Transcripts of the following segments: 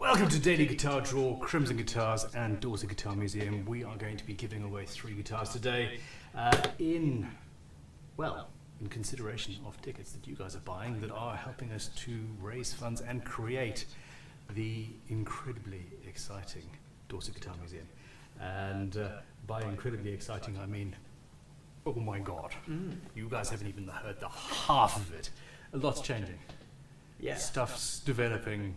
Welcome to Daily Guitar Draw, Crimson Guitars and Dorset Guitar Museum. We are going to be giving away 3 guitars today in consideration of tickets that you guys are buying that are helping us to raise funds and create the incredibly exciting Dorset Guitar Museum. And by incredibly exciting, I mean, oh my God, you guys haven't even heard the half of it. A lot's changing. Yeah. Stuff's developing.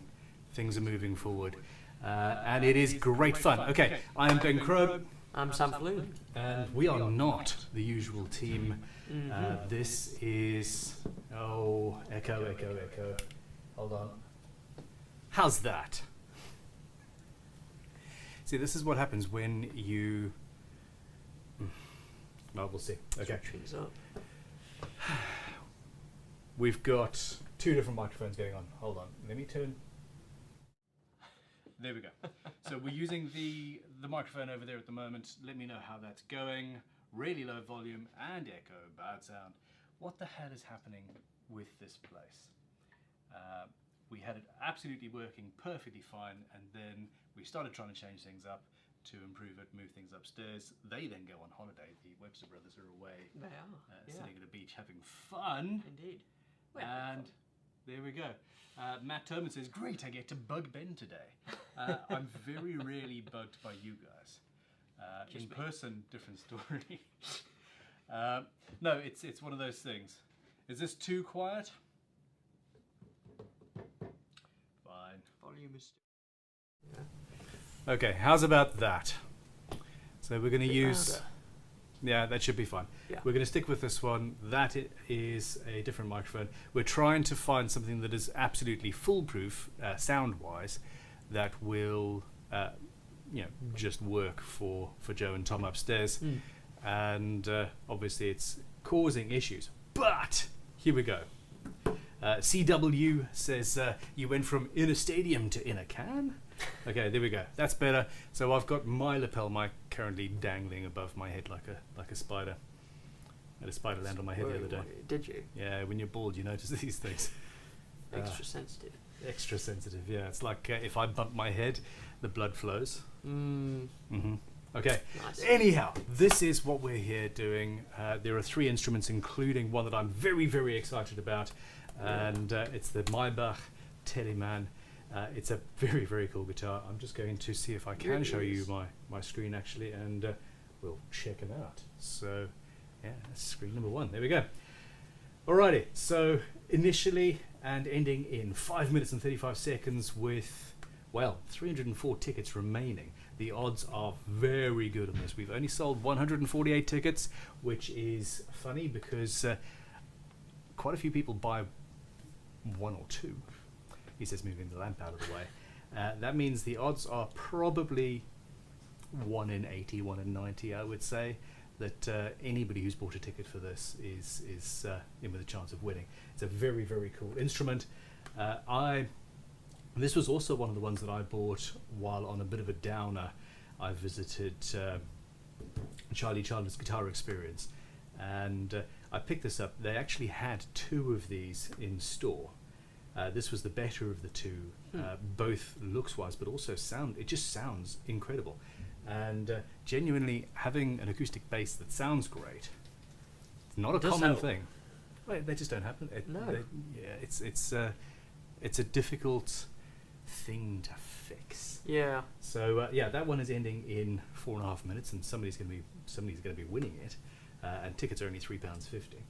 Things are moving forward, and it is great fun. Okay, I am Ben Crow. I'm Sam Falloon. And we are not the usual team. This is... Oh, echo. Hold on. How's that? See, this is what happens when you... Well, we'll see. Okay. Things up. We've got 2 different microphones going on. Hold on. Let me turn... There we go. So we're using the microphone over there at the moment. Let me know how that's going. Really low volume and echo, bad sound. What the hell is happening with this place? We had it absolutely working perfectly fine, and then we started trying to change things up to improve it, move things upstairs. They then go on holiday. The Webster brothers are away. They are. Sitting at a beach having fun. Indeed. And there we go. Matt Teleman says, great, I get to bug Ben today. I'm very rarely bugged by you guys. In person, different story. No, it's one of those things. Is this too quiet? Fine. Volume is... Okay, how's about that? So we're going to use... Louder. Yeah, that should be fine. Yeah. We're going to stick with this one. That is a different microphone. We're trying to find something that is absolutely foolproof, sound-wise, that will, just work for Joe and Tom upstairs. And obviously, it's causing issues. But here we go. CW says you went from in a stadium to in a can. Okay, there we go. That's better. So I've got my lapel mic currently dangling above my head like a spider. I had a spider land on my head the other day. Did you? Yeah, when you're bald, you notice these things. Extra sensitive. Extra sensitive. Yeah, it's like if I bump my head, the blood flows. Okay. Nice. Anyhow, this is what we're here doing. There are 3 instruments, including one that I'm very, very excited about, and it's the Maybach Teleman. It's a very, very cool guitar. I'm just going to see if I can show you my screen actually, and we'll check them out. So, yeah, that's screen number 1. There we go. Alrighty, so initially and ending in 5 minutes and 35 seconds with, 304 tickets remaining. The odds are very good on this. We've only sold 148 tickets, which is funny because quite a few people buy 1 or 2. He says moving the lamp out of the way. That means the odds are probably 1 in 80, 1 in 90, I would say, that anybody who's bought a ticket for this is in with a chance of winning. It's a very, very cool instrument. This was also one of the ones that I bought while on a bit of a downer. I visited Charlie Chandler's Guitar Experience, and I picked this up. They actually had 2 of these in store. This was the better of the 2, both looks-wise, but also sound. It just sounds incredible, and genuinely having an acoustic bass that sounds great. It's not a common thing. Well, they just don't happen. It's a difficult thing to fix. Yeah. So that one is ending in 4.5 minutes, and somebody's going to be winning it, and tickets are only £3.50.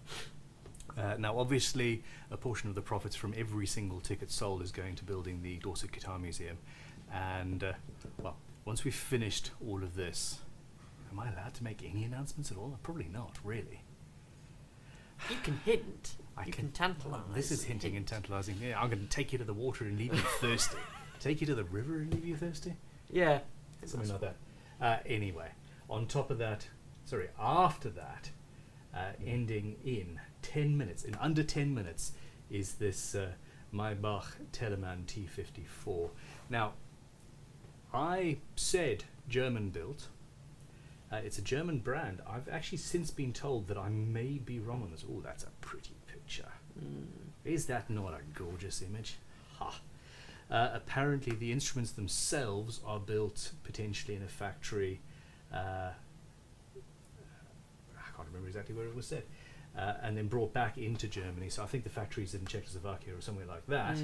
Now, obviously, a portion of the profits from every single ticket sold is going to building the Dorset Guitar Museum. And, once we've finished all of this, am I allowed to make any announcements at all? Probably not, really. You can hint. You can tantalise. This is hinting and tantalising. Yeah, I'm going to take you to the water and leave you thirsty. Take you to the river and leave you thirsty? Yeah. Something like that. Anyway, after that, ending in 10 minutes, in under 10 minutes, is this Maybach Teleman T54. Now, I said German built. It's a German brand. I've actually since been told that I may be wrong on this. Oh, that's a pretty picture. Is that not a gorgeous image? Ha! Apparently the instruments themselves are built potentially in a factory, I can't remember exactly where it was said, and then brought back into Germany. So I think the factory is in Czechoslovakia or somewhere like that.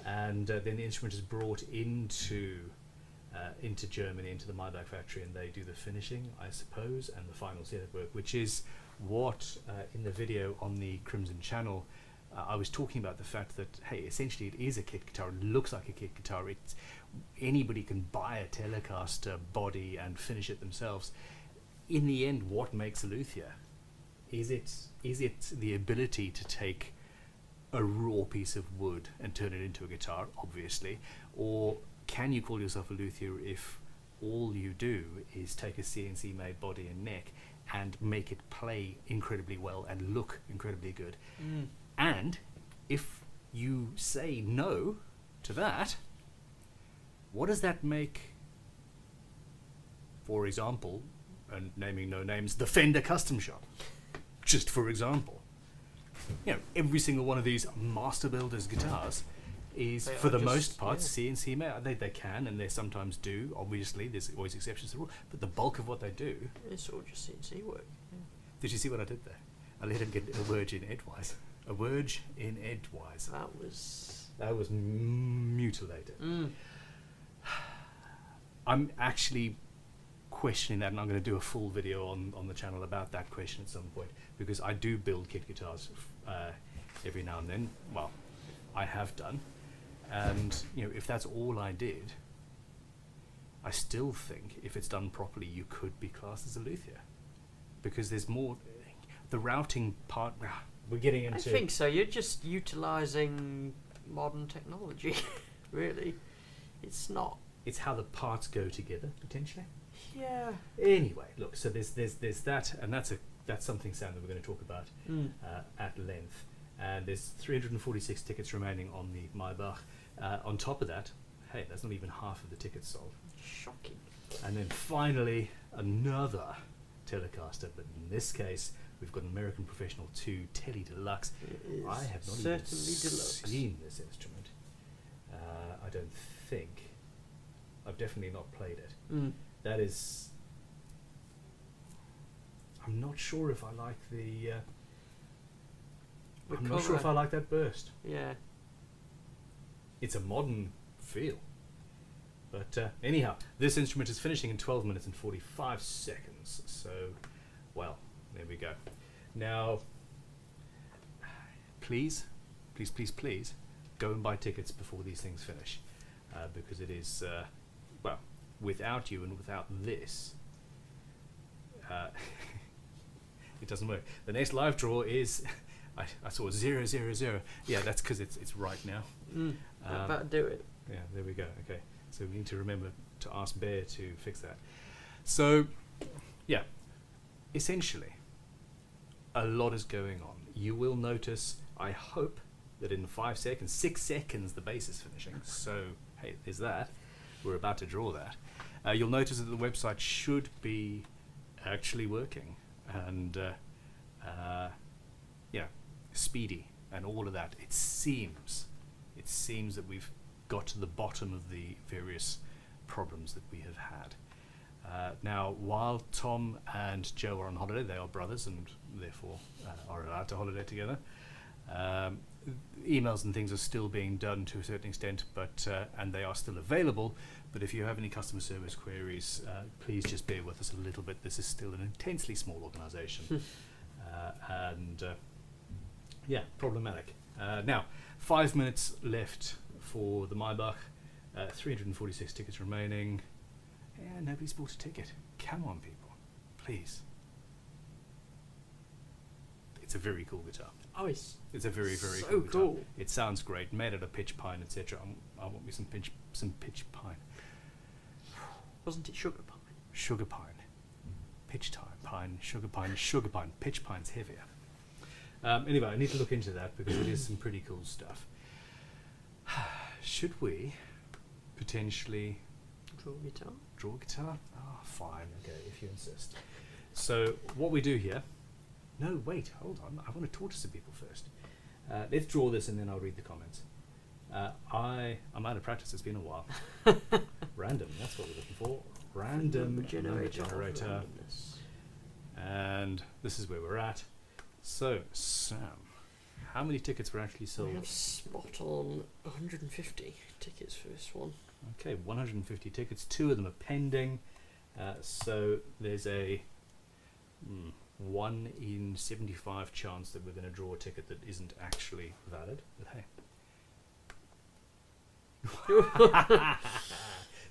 And then the instrument is brought into Germany, into the Maybach factory, and they do the finishing, I suppose, and the final setup work, which is what in the video on the Crimson channel I was talking about, the fact that, hey, essentially it is a kit guitar. It looks like a kit guitar. Anybody can buy a Telecaster body and finish it themselves. In the end, what makes a luthier? Is it the ability to take a raw piece of wood and turn it into a guitar, obviously, or can you call yourself a luthier if all you do is take a CNC made body and neck and make it play incredibly well and look incredibly good? And if you say no to that, what does that make, for example, and naming no names, the Fender custom shop, just for example? You know, every single one of these master builders guitars is, for the most part, CNC made. They can, and they sometimes do. Obviously, there's always exceptions to the rule, but the bulk of what they do, it's all just CNC work. Did you see what I did there? I let him get a word in edgewise. A word in edgewise. That was mutilated. I'm actually questioning that, and I'm going to do a full video on the channel about that question at some point, because I do build kit guitars every now and then. Well, I have done, and you know, if that's all I did, I still think if it's done properly, you could be classed as a luthier, because there's more. The routing part, we're getting into. I think so. You're just utilising modern technology, really. It's not. It's how the parts go together, potentially. Yeah. Anyway, look. So there's that, and that's something, Sam, that we're going to talk about at length. And there's 346 tickets remaining on the Maybach. On top of that, hey, that's not even half of the tickets sold. Shocking. And then finally, another Telecaster, but in this case, we've got an American Professional 2 Tele Deluxe. I have not even seen this instrument. I don't think. I've definitely not played it. That is. I'm not sure if I like the. I'm not sure if I like that burst. Yeah. It's a modern feel. But anyhow, this instrument is finishing in 12 minutes and 45 seconds. So, well, there we go. Now, please, go and buy tickets before these things finish. Because it is, well, without you and without this, it doesn't work. The next live draw is, I saw 000. Yeah, that's because it's right now. I better do it. Yeah, there we go. Okay, so we need to remember to ask Bear to fix that. So, yeah, essentially, a lot is going on. You will notice, I hope, that in 6 seconds, the bass is finishing. So, hey, there's that. We're about to draw that. You'll notice that the website should be actually working, and yeah, speedy and all of that. It seems that we've got to the bottom of the various problems that we have had. Now, while Tom and Joe are on holiday, they are brothers and therefore are allowed to holiday together. Emails and things are still being done to a certain extent, but and they are still available. But if you have any customer service queries, please just bear with us a little bit. This is still an intensely small organisation, and yeah, problematic. Now, 5 minutes left for the Maybach. 346 tickets remaining. Yeah, nobody's bought a ticket. Come on, people, please. It's a very cool guitar. Oh, it's a very, very so cool guitar. cool. It sounds great. Made out of pitch pine, etc. I want me some pitch pine. Wasn't it sugar pine? Sugar pine, pitch pine, sugar pine. Pitch pine's heavier. Anyway, I need to look into that because it is some pretty cool stuff. Should we potentially Draw guitar? draw guitar? Ah, fine. Okay, if you insist. So what we do here? No, wait, hold on. I want to talk to some people first. Let's draw this and then I'll read the comments. I'm out of practice. It's been a while. Random. That's what we're looking for. Random number generator. And this is where we're at. So, Sam, how many tickets were actually sold? We have spot on 150 tickets for this one. Okay, 150 tickets. 2 of them are pending. So there's a 1 in 75 chance that we're going to draw a ticket that isn't actually valid. But hey.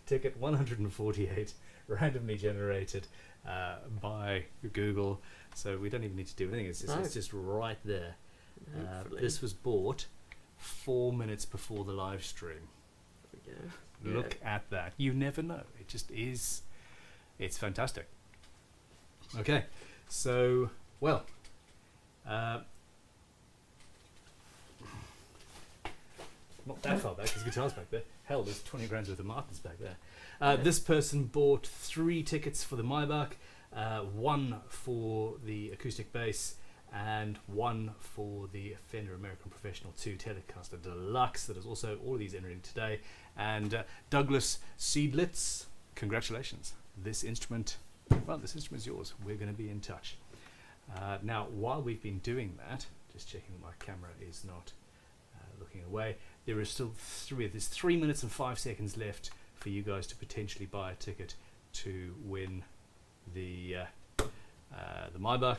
Ticket 148, randomly generated by Google. So we don't even need to do anything. It's just right there. This was bought 4 minutes before the live stream. There we go. Look at that. You never know. It just is. It's fantastic. Okay. So, well. Not that far back. There's guitars back there. Hell, there's 20 grand worth of Martins back there. This person bought 3 tickets for the Maybach. 1 for the acoustic bass. And 1 for the Fender American Professional 2 Telecaster Deluxe. That is also all of these entering today. And Douglas Seidlitz, congratulations. This instrument is yours. We're going to be in touch. Now, while we've been doing that, just checking that my camera is not looking away, there is still there's 3 minutes and 5 seconds left for you guys to potentially buy a ticket to win the Maybach.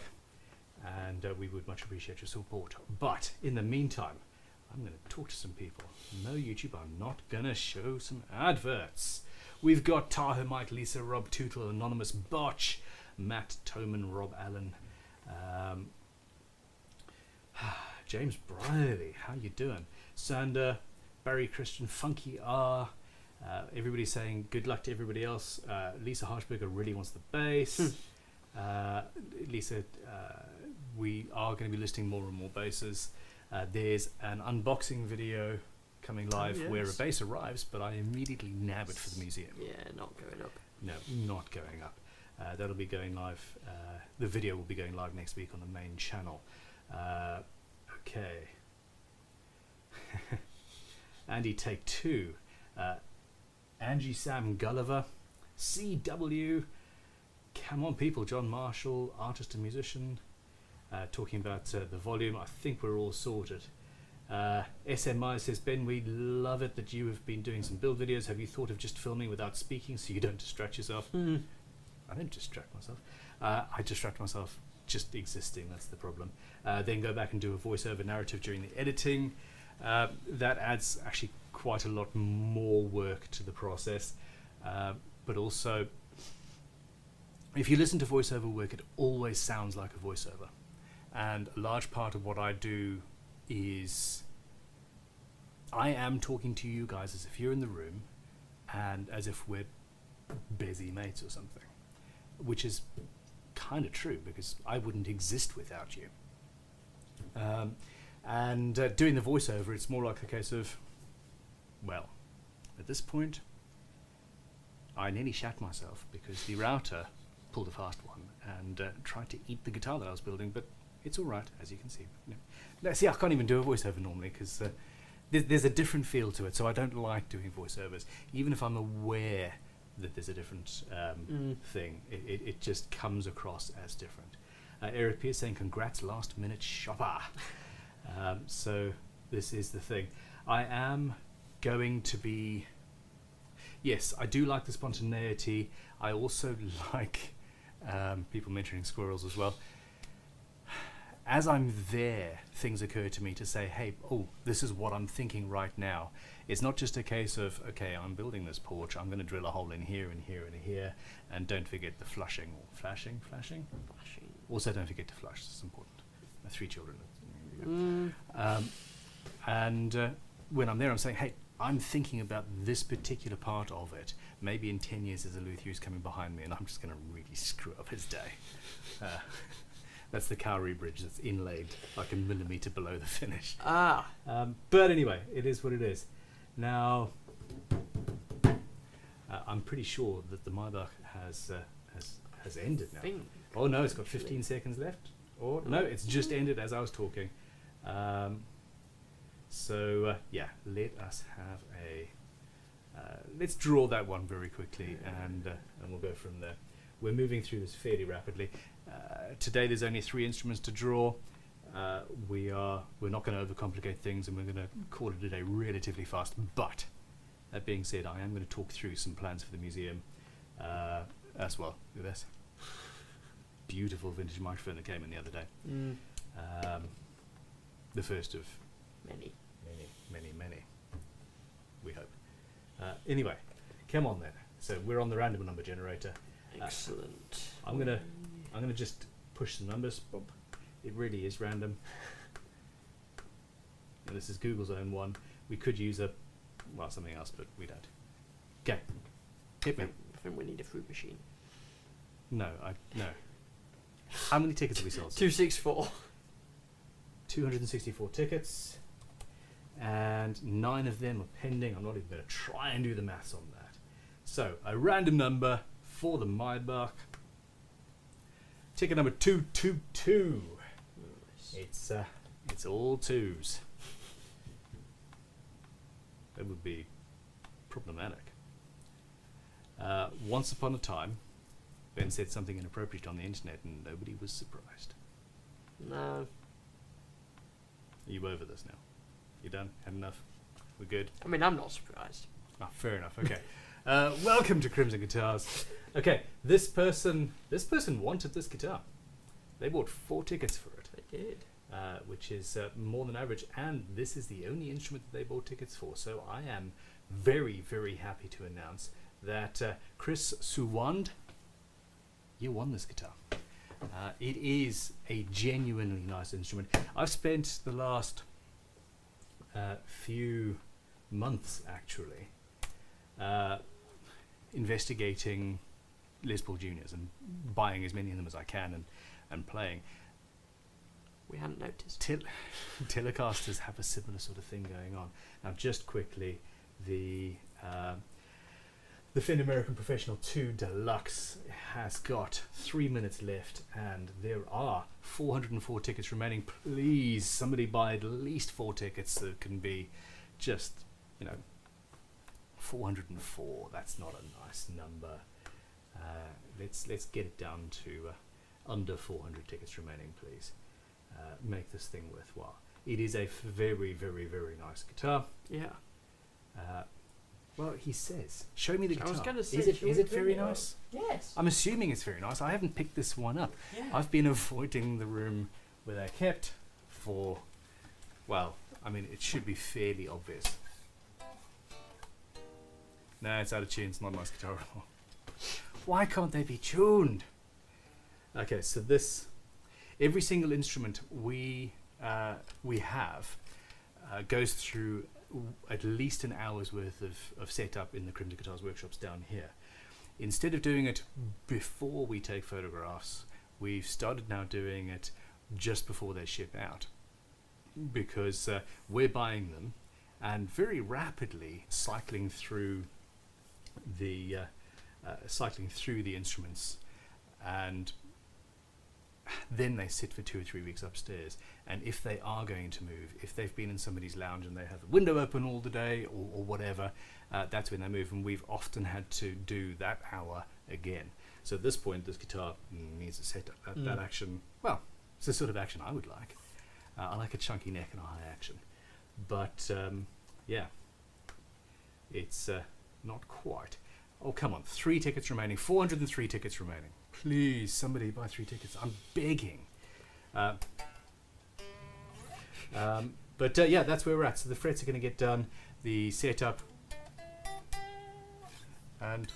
And we would much appreciate your support. But in the meantime, I'm going to talk to some people. No, YouTube, I'm not going to show some adverts. We've got Tahoe Mike, Lisa, Rob Tootle, Anonymous Botch, Matt Toman, Rob Allen, James Briley, how you doing? Sander, Barry Christian, Funky R. Everybody's saying good luck to everybody else. Lisa Harshberger really wants the bass. Lisa, we are going to be listing more and more basses. There's an unboxing video coming live where a bass arrives, but I immediately nab it for the museum. Yeah, not going up. No, not going up. That'll be going live. The video will be going live next week on the main channel. Okay. Andy, take 2. Angie Sam Gulliver, CW. Come on, people. John Marshall, artist and musician, talking about the volume. I think we're all sorted. SMI says, Ben, we love it that you have been doing some build videos. Have you thought of just filming without speaking so you don't distract yourself? I don't distract myself. I distract myself just existing. That's the problem. Then go back and do a voiceover narrative during the editing. That adds actually quite a lot more work to the process. But also, if you listen to voiceover work, it always sounds like a voiceover. And a large part of what I do is I am talking to you guys as if you're in the room and as if we're busy mates or something, which is kind of true because I wouldn't exist without you. Doing the voiceover, it's more like a case of, well, at this point, I nearly shat myself because the router pulled a fast one and tried to eat the guitar that I was building, but it's all right, as you can see. No, see, I can't even do a voiceover normally because there's a different feel to it, so I don't like doing voiceovers. Even if I'm aware that there's a different thing, it just comes across as different. Eric Pierce saying, congrats, last minute shopper. So this is the thing. I am going to be... Yes, I do like the spontaneity. I also like people mentioning squirrels as well. As I'm there, things occur to me to say, hey, this is what I'm thinking right now. It's not just a case of, okay, I'm building this porch, I'm going to drill a hole in here and here and here, and don't forget the flushing. Or flashing? Also don't forget to flush, it's important. My 3 children. When I'm there, I'm saying, hey, I'm thinking about this particular part of it. Maybe in 10 years there's a Luthier coming behind me and I'm just going to really screw up his day. That's the Cowrie Bridge that's inlaid like a millimetre below the finish. But anyway, it is what it is. Now, I'm pretty sure that the Maybach has ended now. Oh no, it's got 15 seconds left. Or no, it's just ended as I was talking. So yeah, let us have a. Let's draw that one very quickly, and we'll go from there. We're moving through this fairly rapidly. Today there's only 3 instruments to draw. We're not going to overcomplicate things, and we're going to call it a day relatively fast. But that being said, I am going to talk through some plans for the museum as well. Look at this beautiful vintage microphone that came in the other day. The first of Many. We hope. Anyway, come on then. So we're on the random number generator. Excellent. I'm gonna just push the numbers. Boop. It really is random. And this is Google's own one. We could use something else, but we don't. Okay. Hit me. I think we need a fruit machine. No. How many tickets have we sold? 264. 264 tickets. And 9 of them are pending. I'm not even going to try and do the maths on that. So, a random number for the Maybach. Ticket number 222. Nice. It's all 2s. That would be problematic. Once upon a time, Ben said something inappropriate on the internet and nobody was surprised. No. Are you over this now? You done? Had enough? We're good? I mean, I'm not surprised. Ah, fair enough. Okay. Welcome to Crimson Guitars. Okay, this person wanted this guitar. They bought 4 tickets for it. They did. Which is more than average, and this is the only instrument that they bought tickets for. So I am very, very happy to announce that Chris Suwand, you won this guitar. It is a genuinely nice instrument. I've spent the last few months actually investigating Les Paul Juniors and buying as many of them as I can and playing. We hadn't noticed. Telecasters have a similar sort of thing going on. Now, just quickly, the Fender American Professional 2 Deluxe has got 3 minutes left, and there are 404 tickets remaining. Please, somebody buy at least 4 tickets. So it can be just, 404. That's not a nice number. Let's get it down to under 400 tickets remaining, please. Make this thing worthwhile. It is a very, very, very nice guitar. Yeah. Well, he says, show me the guitar. I was going to say, is it very nice? Yes. I'm assuming it's very nice. I haven't picked this one up. Yeah. I've been avoiding the room where they're kept for, it should be fairly obvious. No, it's out of tune. It's not a nice guitar at all. Why can't they be tuned? Okay, so every single instrument we have goes through at least an hour's worth of setup in the Crimson Guitars workshops down here. Instead of doing it before we take photographs, we've started now doing it just before they ship out, because we're buying them and very rapidly cycling through the instruments, and then they sit for 2 or 3 weeks upstairs. And if they are going to move, if they've been in somebody's lounge and they have the window open all the day or whatever, that's when they move, and we've often had to do that hour again. So at this point, this guitar needs a setup. That action, it's the sort of action I would like. I like a chunky neck and a high action. But it's not quite. Oh, come on, 3 tickets remaining, 403 tickets remaining. Please, somebody buy 3 tickets. I'm begging. That's where we're at. So the frets are going to get done, the setup, and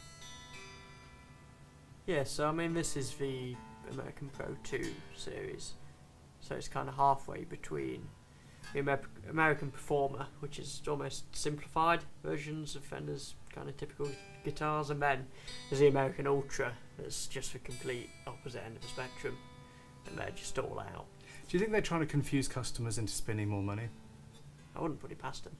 so I mean, this is the American Pro 2 series, so it's kind of halfway between the American Performer, which is almost simplified versions of Fender's kind of typical guitars, and then there's the American Ultra, that's just the complete opposite end of the spectrum, and they're just all out. Do you think they're trying to confuse customers into spending more money? I wouldn't put it past them.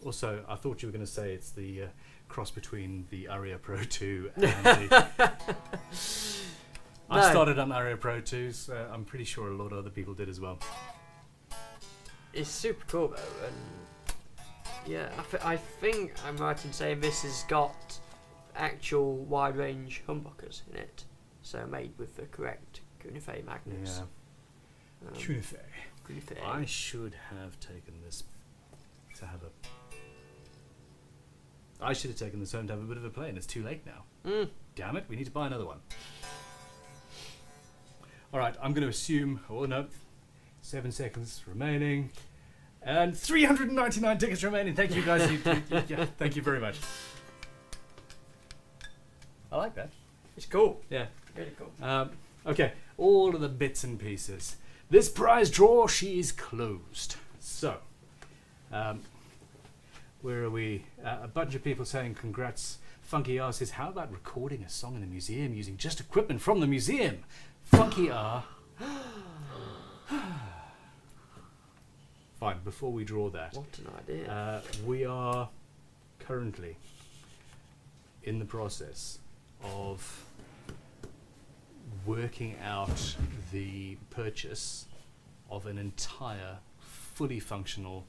Also, I thought you were going to say it's the cross between the Aria Pro 2 and the... I No. started on Aria Pro 2s. I'm pretty sure a lot of other people did as well. It's super cool though, and yeah, I think I'm right in saying this has got actual wide range humbuckers in it, so made with the correct Cunifex magnets. Yeah. Cunifex. Cunifex. I should have taken this to have a. I should have taken this home to have a bit of a play, and it's too late now. Damn it! We need to buy another one. All right, I'm going to assume. Oh no, 7 seconds remaining, and 399 tickets remaining. Thank you guys. Yeah, thank you very much. I like that. It's cool. Yeah. Really cool. Okay, all of the bits and pieces. This prize draw, she is closed. So, where are we? A bunch of people saying congrats. Funky R says, how about recording a song in a museum using just equipment from the museum? Funky R. Fine, before we draw that. What an idea. We are currently in the process of working out the purchase of an entire fully functional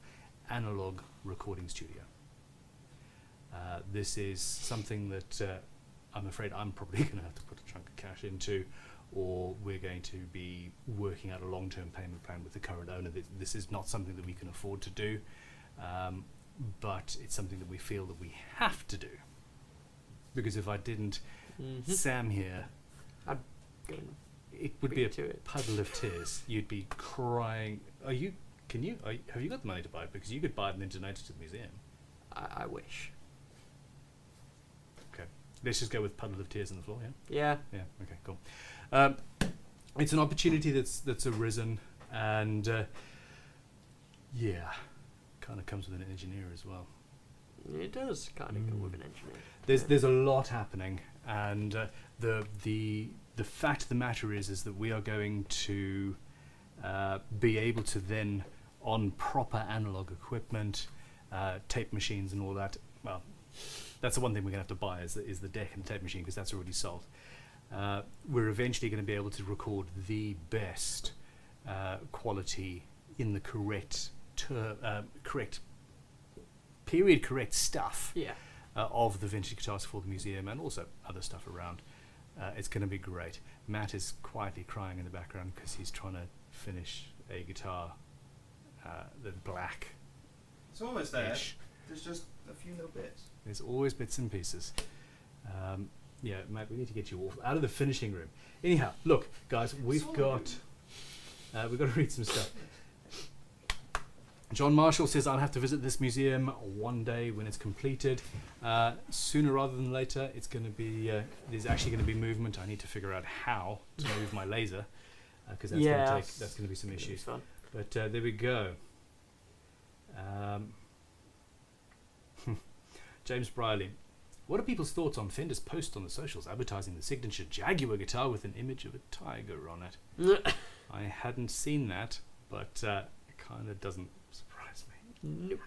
analog recording studio. This is something that I'm afraid I'm probably going to have to put a chunk of cash into, or we're going to be working out a long-term payment plan with the current owner. This is not something that we can afford to do, but it's something that we feel that we have to do. Because if I didn't, Sam here, I'd go and it would be a to it. puddle of tears. You'd be crying. Have you got the money to buy it? Because you could buy it and then donate it to the museum. I wish. Okay, let's just go with puddle of tears on the floor. Yeah. Yeah. Okay. Cool. It's an opportunity that's arisen, and yeah, kind of comes with an engineer as well. It does kind of come with an engineer. There's a lot happening, and the fact of the matter is that we are going to be able to then, on proper analog equipment, tape machines and all that. Well, that's the one thing we're going to have to buy is the deck and the tape machine, because that's already sold. We're eventually going to be able to record the best quality in the correct period correct stuff of the vintage guitars for the museum, and also other stuff around. It's going to be great. Matt is quietly crying in the background because he's trying to finish a guitar, the black. It's almost there. There's just a few little bits. There's always bits and pieces. Yeah, Matt, we need to get you out of the finishing room. Anyhow, look, guys, we've got to read some stuff. John Marshall says, I'll have to visit this museum one day when it's completed. Sooner rather than later, it's going to be, there's actually going to be movement. I need to figure out how to move my laser, because that's going to be some issues. Fun. But there we go. James Briley. What are people's thoughts on Fender's post on the socials advertising the signature Jaguar guitar with an image of a tiger on it? I hadn't seen that, but it kind of doesn't surprise me. Nope.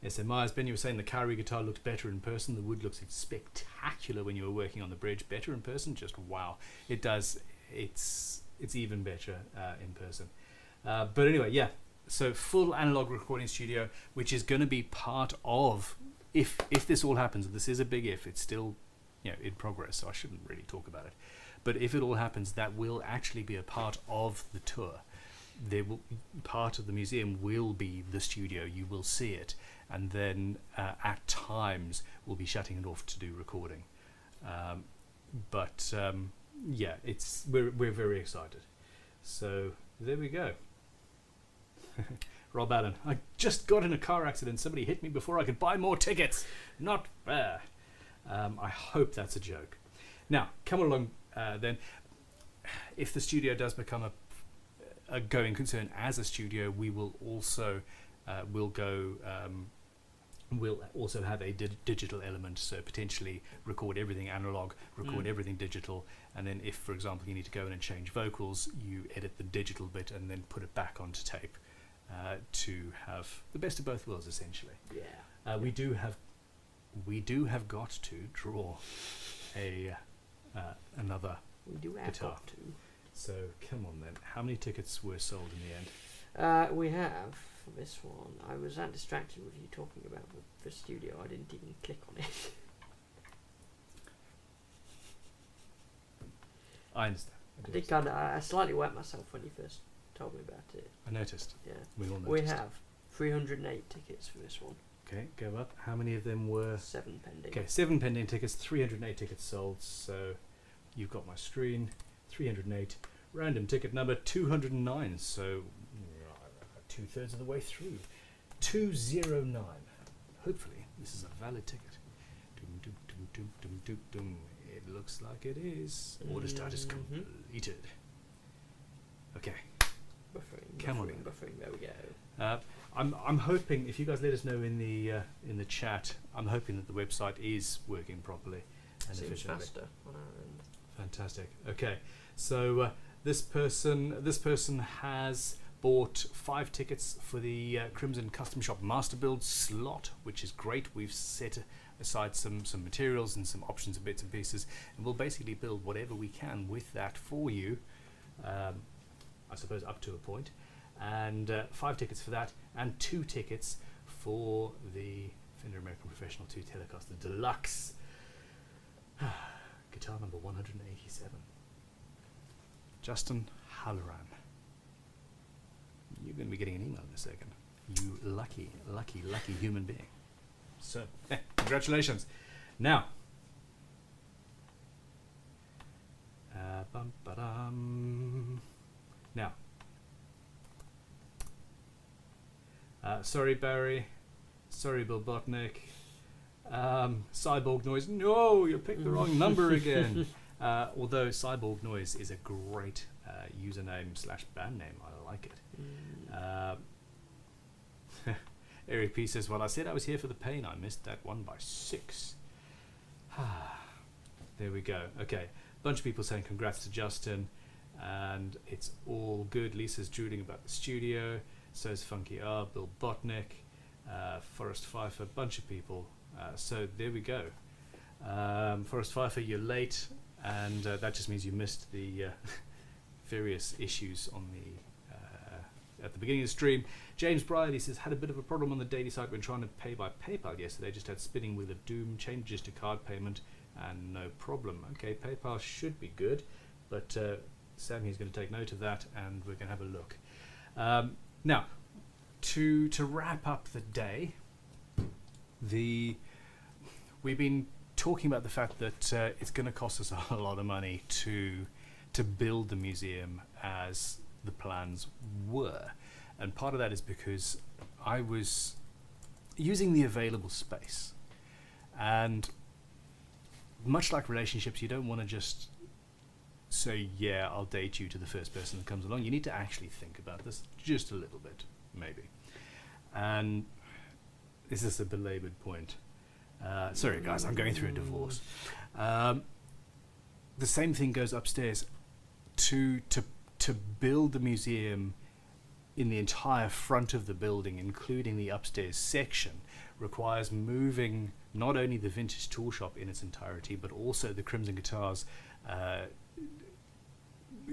SM Myers, Ben, you were saying the Kari guitar looks better in person. The wood looks spectacular when you were working on the bridge. Better in person? Just wow. It does. It's even better in person. But anyway, yeah. So full analog recording studio, which is going to be part of, if this all happens, this is a big if, it's still in progress, so I shouldn't really talk about it. But if it all happens, that will actually be a part of the tour. There will part of the museum will be the studio. You will see it, and then at times we'll be shutting it off to do recording. Yeah, we're very excited. So there we go. Rob Allen, I just got in a car accident. Somebody hit me before I could buy more tickets. Not fair. I hope that's a joke. Now, come along then. If the studio does become a going concern as a studio, we will also we'll also have a digital element. So potentially record everything analog, record everything digital, and then if, for example, you need to go in and change vocals, you edit the digital bit and then put it back onto tape. To have the best of both worlds, essentially. Yeah. We do have we do have got to draw another We do have guitar. got to. So come on then. How many tickets were sold in the end? We have for this one. I was that distracted with you talking about the studio. I didn't even click on it. I understand. I slightly wet myself when you first told me about it. I noticed. Yeah. We all noticed. We have 308 tickets for this one. Okay, go up. How many of them were? 7 pending. Okay, 7 pending tickets, 308 tickets sold. So you've got my screen. 308. Random ticket number 209. So 2/3 of the way through. 209. Hopefully this is a valid ticket. Doom, doom, doom, doom, doom, doom, doom. It looks like it is. Order status completed. Okay. Come on. Buffering. There we go. I'm hoping, if you guys let us know in the chat, I'm hoping that the website is working properly and Seems efficiently. faster on our end. Fantastic. Okay, so this person has bought 5 tickets for the Crimson Custom Shop Master Build slot, which is great. We've set aside some materials and some options and bits and pieces, and we'll basically build whatever we can with that for you. I suppose up to a point. And 5 tickets for that, and 2 tickets for the Fender American Professional 2 Telecaster Deluxe. Guitar number 187. Justin Halloran. You're going to be getting an email in a second. You lucky, lucky, lucky human being. So, congratulations. Now, now, sorry Barry, sorry Bill Botnick, Cyborg Noise, no, you picked the wrong number again. Although Cyborg Noise is a great username / band name, I like it. Eric P says, well, I said I was here for the pain, I missed that one by 6. There we go. Okay, bunch of people saying congrats to Justin, and it's all good. Lisa's drooling about the studio, so is Funky R, Bill Botnick, Forrest Pfeiffer, bunch of people. So there we go. Forrest Pfeiffer, you're late, and that just means you missed the various issues on the at the beginning of the stream. James Briley says, had a bit of a problem on the daily site when trying to pay by PayPal yesterday. Just had spinning wheel of doom, changes to card payment, and no problem. Okay, PayPal should be good, but Sam here's going to take note of that, and we're going to have a look. Now, to wrap up the day, we've been talking about the fact that it's going to cost us a lot of money to build the museum as the plans were, and part of that is because I was using the available space, and much like relationships, you don't want to just say, yeah, I'll date you to the first person that comes along. You need to actually think about this just a little bit, maybe. And this is a belabored point. Sorry guys, I'm going through a divorce. The same thing goes upstairs. To build the museum in the entire front of the building, including the upstairs section, requires moving not only the vintage tool shop in its entirety, but also the Crimson Guitars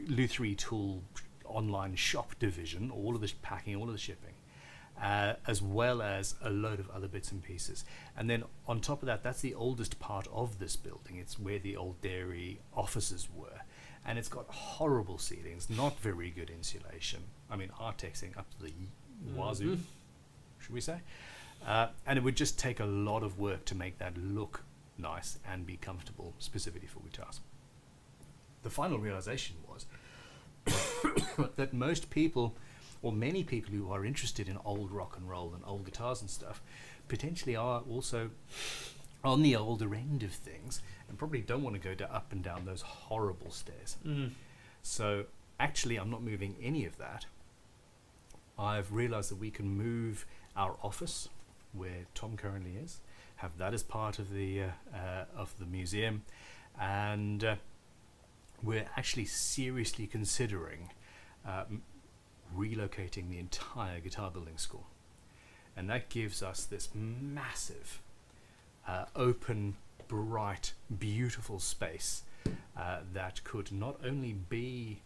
Lutherie Tool online shop division, all of the packing, all of the shipping, as well as a load of other bits and pieces. And then on top of that, that's the oldest part of this building. It's where the old dairy offices were. And it's got horrible ceilings, not very good insulation. I mean, artexing up to the wazoo, should we say? And it would just take a lot of work to make that look nice and be comfortable, specifically for guitars. The final realization was that most people, or many people who are interested in old rock and roll and old guitars and stuff, potentially are also on the older end of things and probably don't want to go up and down those horrible stairs. So actually I'm not moving any of that. I've realized that we can move our office where Tom currently is, have that as part of the museum, and we're actually seriously considering relocating the entire guitar building school, and that gives us this massive open, bright, beautiful space that could not only be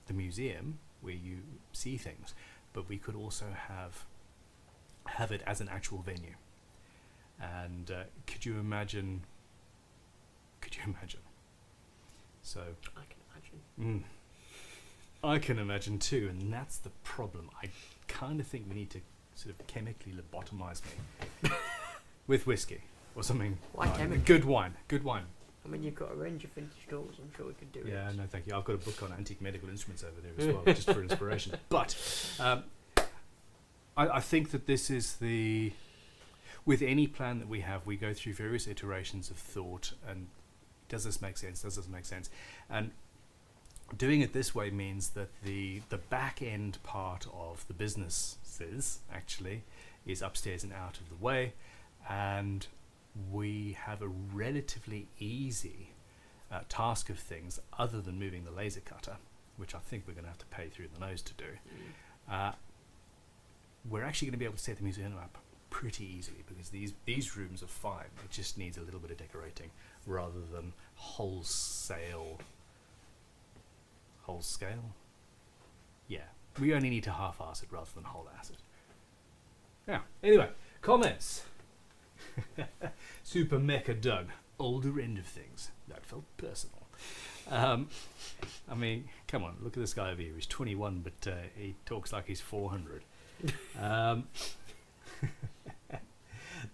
the museum where you see things, but we could also have it as an actual venue. And could you imagine? So I can imagine. I can imagine too, and that's the problem. I kind of think we need to sort of chemically lobotomize me with whiskey or something. Why chemically? Good wine. I mean, you've got a range of vintage doors. I'm sure we could do it. Yeah, no, thank you. I've got a book on antique medical instruments over there as well, just for inspiration. But I think that this is the... With any plan that we have, we go through various iterations of thought, and does this make sense? Does this make sense? And doing it this way means that the back end part of the businesses actually is upstairs and out of the way, and we have a relatively easy task of things other than moving the laser cutter, which I think we're going to have to pay through the nose to do. We're actually going to be able to set the museum up pretty easily, because these rooms are fine. It just needs a little bit of decorating rather than wholesale. Whole scale? Yeah, we only need to half-ass it rather than whole-ass it. Now, anyway, comments. Super Mecha Doug, older end of things. That felt personal. I mean, come on, look at this guy over here. He's 21, but he talks like he's 400.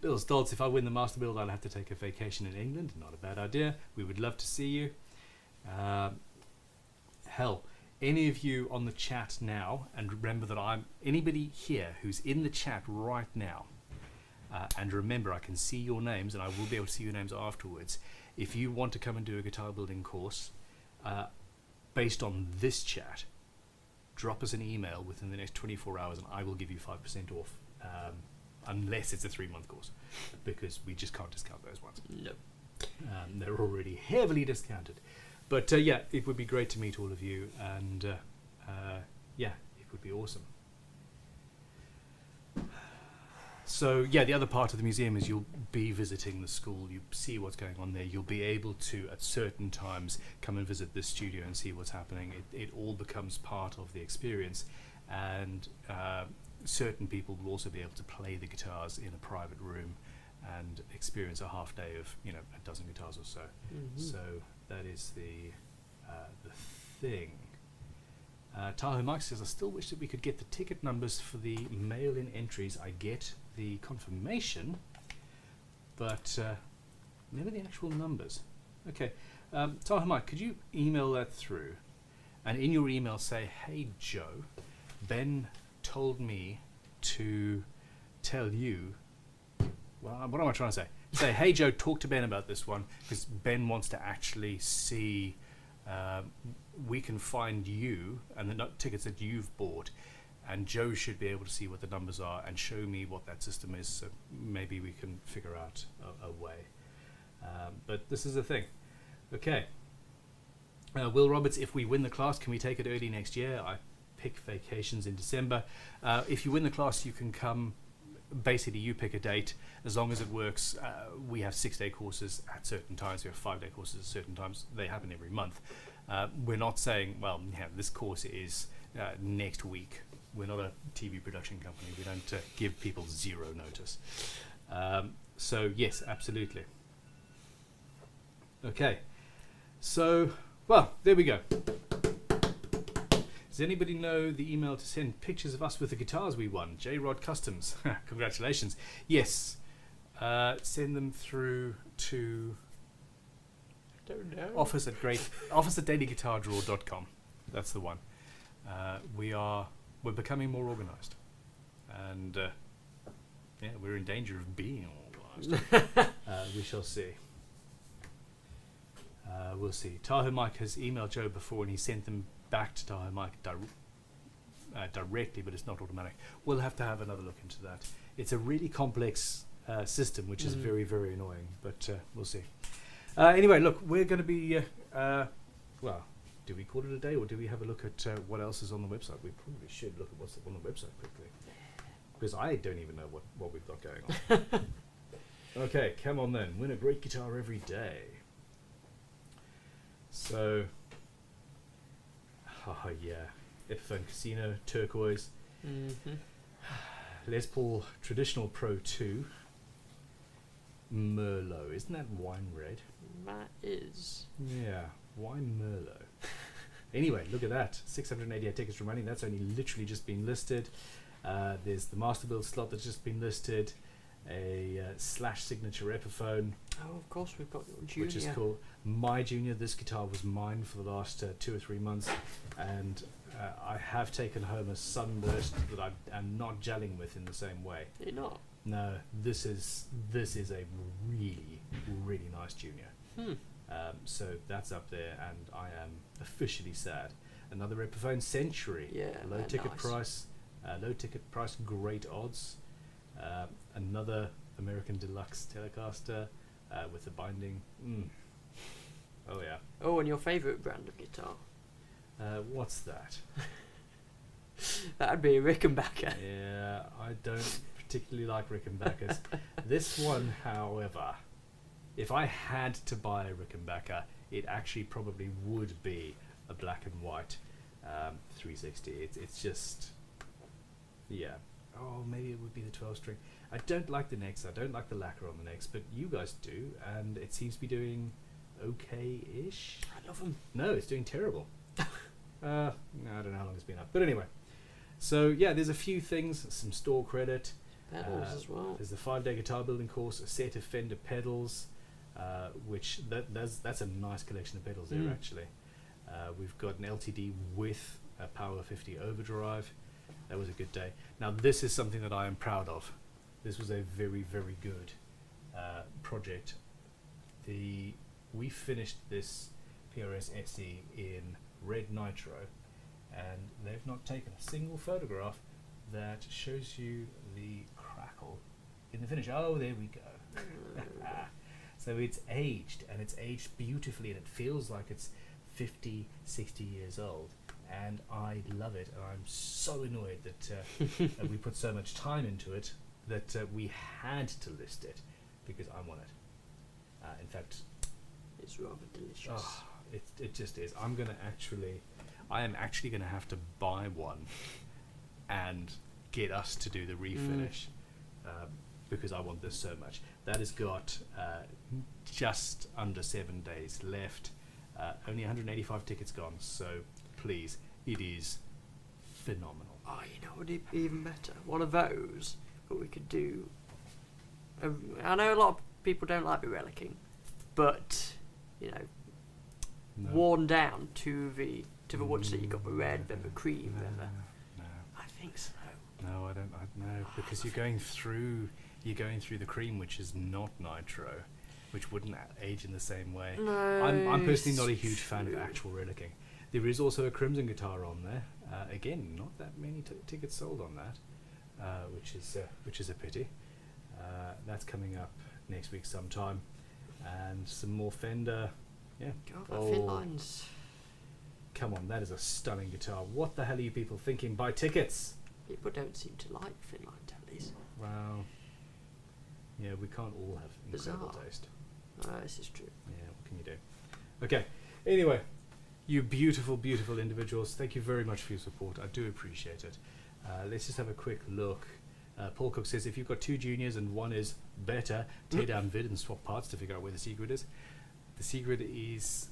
Bill Stoltz, if I win the Master Build, I'll have to take a vacation in England. Not a bad idea. We would love to see you. Hell, any of you on the chat now, and remember that anybody here who's in the chat right now, and remember I can see your names, and I will be able to see your names afterwards. If you want to come and do a guitar building course based on this chat, drop us an email within the next 24 hours and I will give you 5% off, unless it's a 3-month course, because we just can't discount those ones. No. They're already heavily discounted. But yeah, it would be great to meet all of you, and yeah, it would be awesome. So yeah, the other part of the museum is you'll be visiting the school, you see what's going on there, you'll be able to at certain times come and visit this studio and see what's happening. It all becomes part of the experience, and certain people will also be able to play the guitars in a private room and experience a half day of, you know, a dozen guitars or so. So that is the thing. Tahoe Mike says, I still wish that we could get the ticket numbers for the mail-in entries. I get the confirmation, but never the actual numbers. Okay, Tahoe Mike, could you email that through? And in your email say, hey Joe, Ben told me to tell you, well, what am I trying to say? Say, hey Joe, talk to Ben about this one, because Ben wants to actually see, we can find you and the tickets that you've bought, and Joe should be able to see what the numbers are and show me what that system is, so maybe we can figure out a way. But this is the thing. Okay. Will Roberts, if we win the class, can we take it early next year? I pick vacations in December. If you win the class, you can come. Basically, you pick a date. As long as it works, we have 6-day courses at certain times. We have 5-day courses at certain times. They happen every month. We're not saying, well, yeah, this course is next week. We're not a TV production company. We don't give people 0 notice. So, yes, absolutely. Okay. So, well, there we go. Does anybody know the email to send pictures of us with the guitars we won? J-Rod Customs. Congratulations. Yes. Send them through to Don't know. office at dailyguitardraw.com. That's the one. We're becoming more organised, and yeah, we're in danger of being organised. We shall see. We'll see. Tahoe Mike has emailed Joe before, and he sent them back to Tahoe Mike directly, but it's not automatic. We'll have to have another look into that. It's a really complex system, which is very, very annoying, but we'll see. Anyway, look, we're going to be, well, do we call it a day, or do we have a look at what else is on the website? We probably should look at what's on the website quickly, because I don't even know what we've got going on. Okay, come on then. Win a great guitar every day. So, oh yeah, Epiphone Casino, turquoise. Les Paul Traditional Pro 2. Merlot, isn't that wine red? That is. Yeah, wine Merlot. Anyway, look at that. 688 tickets remaining. That's only literally just been listed. There's the Master Build slot that's just been listed. A Slash Signature Epiphone. Oh, of course, we've got your Junior. Which is cool. My Junior, this guitar was mine for the last 2 or 3 months. And I have taken home a Sunburst that I am not gelling with in the same way. You're not? No, this is a really, really nice Junior. So that's up there, and I am officially sad. Another Epiphone Century. Yeah, low ticket nice. price, great odds. Another American Deluxe Telecaster with the binding. Oh yeah. Oh, and your favourite brand of guitar? What's that? That'd be a Rickenbacker. Yeah, I don't particularly like Rickenbackers. This one, however, if I had to buy a Rickenbacker, it actually probably would be a black and white 360. It's just, yeah. Oh, maybe it would be the 12 string. I don't like the necks. I don't like the lacquer on the necks, but you guys do, and it seems to be doing okay-ish. I love them. No, it's doing terrible. No, I don't know how long it's been up, but anyway. So yeah, there's a few things, some store credit. Pedals as well. There's the 5-day guitar building course, a set of Fender pedals, which that's a nice collection of pedals there actually. We've got an LTD with a Power 50 overdrive. That was a good day. Now this is something that I am proud of. This was a very, very good project. We finished this PRS SE in red nitro, and they've not taken a single photograph that shows you the crackle in the finish. Oh, there we go. So it's aged, and it's aged beautifully, and it feels like it's 50, 60 years old, and I love it. And I'm so annoyed that we put so much time into it that we had to list it because I want it. In fact, it's rather delicious. Oh, it just is. I am actually going to have to buy one and get us to do the refinish because I want this so much. That has got just under 7 days left. Only 185 tickets gone, so please, it is phenomenal. Oh, you know what would be even better? One of those, but we could do. I know a lot of people don't like the relicking, but you know, worn down to the woods that you got the red, then the cream, then the. No. I think so. No, I don't. No, because you're going through the cream, which is not nitro, which wouldn't age in the same way. No, I'm personally not a huge fan of actual relicking. There is also a crimson guitar on there. Again, not that many tickets sold on that, which is a pity. That's coming up next week sometime, and some more Fender. Yeah. God, thin lines. Come on, that is a stunning guitar. What the hell are you people thinking? Buy tickets. People don't seem to like thin line tellies. Well, yeah, we can't all have incredible taste. This is true. Yeah, what can you do? Okay, anyway, you beautiful, beautiful individuals, thank you very much for your support. I do appreciate it. Let's just have a quick look. Paul Cook says, if you've got 2 juniors and one is better, tear down vid and swap parts to figure out where the secret is. The secret is,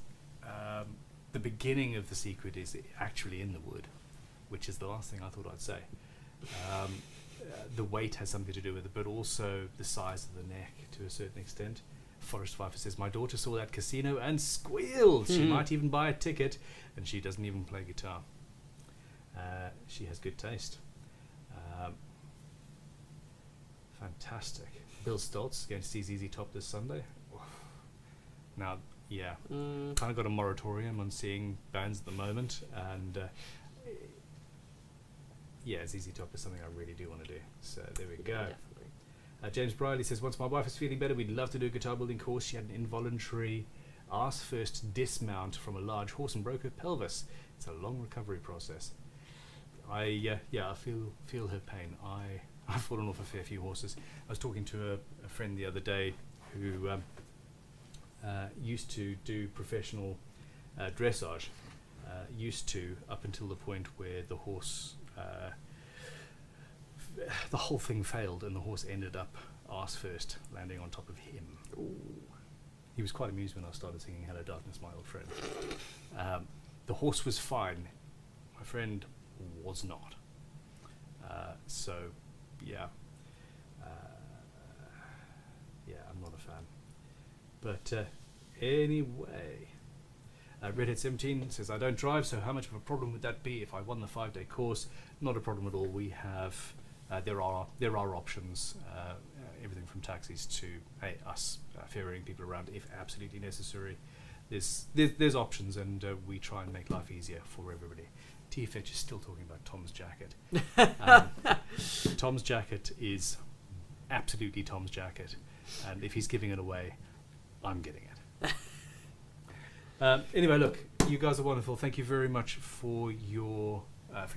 the beginning of the secret is actually in the wood, which is the last thing I thought I'd say. The weight has something to do with it, but also the size of the neck to a certain extent. Forrest Pfeiffer says, my daughter saw that casino and squealed. She might even buy a ticket, and she doesn't even play guitar. She has good taste. Fantastic. Bill Stoltz going to see ZZ Top this Sunday. Now, yeah, kind of got a moratorium on seeing bands at the moment, and yeah, ZZ Top is something I really do want to do. So there we go. James Briley says, once my wife is feeling better, we'd love to do a guitar building course. She had an involuntary arse-first dismount from a large horse and broke her pelvis. It's a long recovery process. I feel her pain. I I've fallen off a fair few horses. I was talking to a friend the other day who used to do professional dressage. Used to, up until the point where the horse, the whole thing failed and the horse ended up arse first, landing on top of him. Ooh. He was quite amused when I started singing Hello Darkness, My Old Friend. The horse was fine. My friend was not. So, yeah. Yeah, I'm not a fan. But anyway, Redhead17 says, I don't drive, so how much of a problem would that be if I won the 5-day course? Not a problem at all. We have, there are options, everything from taxis to us ferrying people around if absolutely necessary. There's options, and we try and make life easier for everybody. TFH is still talking about Tom's jacket. Tom's jacket is absolutely Tom's jacket, and if he's giving it away, I'm getting it. Anyway, look, you guys are wonderful. Thank you very much for your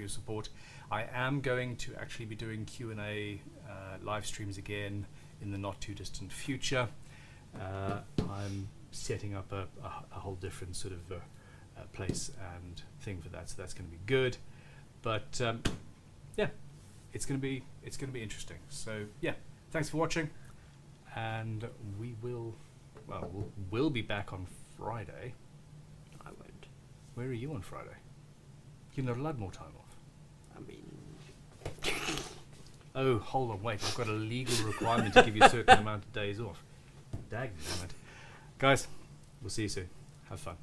support. I am going to actually be doing Q&A live streams again in the not too distant future. I'm setting up a whole different sort of place and thing for that, so that's going to be good. But yeah, it's going to be interesting. So yeah, thanks for watching, and we'll be back on Friday. I won't. Where are you on Friday? You've got a lot more time off. I mean, oh, hold on, wait. I've got a legal requirement to give you a certain amount of days off. Dagnammit. Guys, we'll see you soon. Have fun.